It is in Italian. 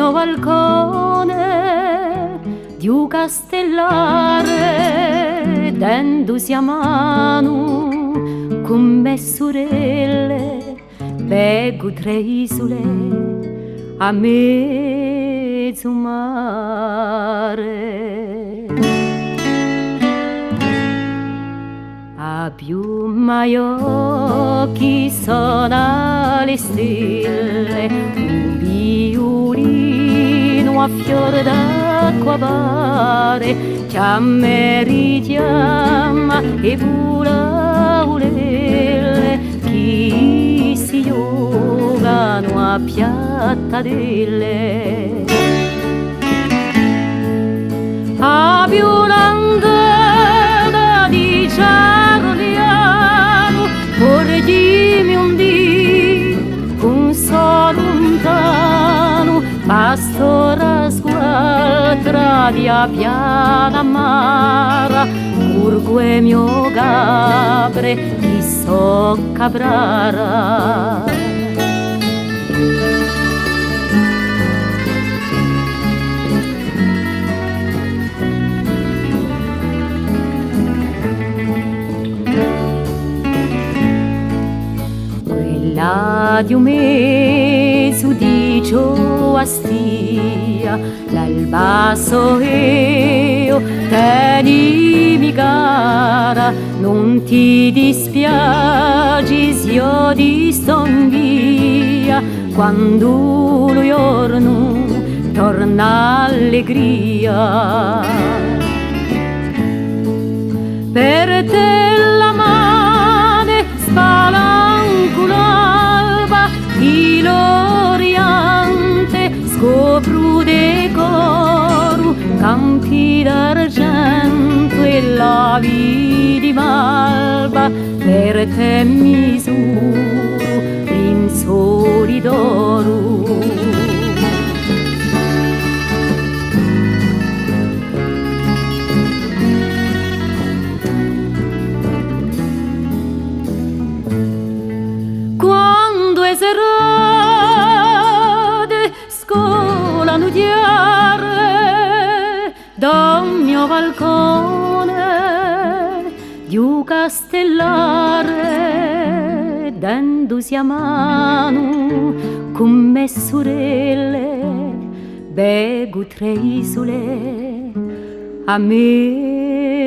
mio balcone di un castellare, dendosi a mano con me sorelle, beggo tre isole a mezzo mare. A piuma gli occhi sono le stelle, un violino a fior d'acqua pare, che a me richiama e vola volelle, chi si giocano a piattadelle. A violanda di Ciarliano, porgimi un dì, un so lontano, pastora squadra di a piana mara, curgue mio capre, chi so caprara. La di un mese di giovastia, l'albaso io tenimi cara, non ti dispiaci se io ti ston via, quando lo giorno torna allegria. Per te la mane spalanco l'alba di l'Oriente, scopro decoro campi d'argento e la via di malva, per te misuro linzoli d'oro. Serate scolano chiare dal mio balcone di un castellare, dendosi a mano con me sorelle, beggo tre isole a mezzo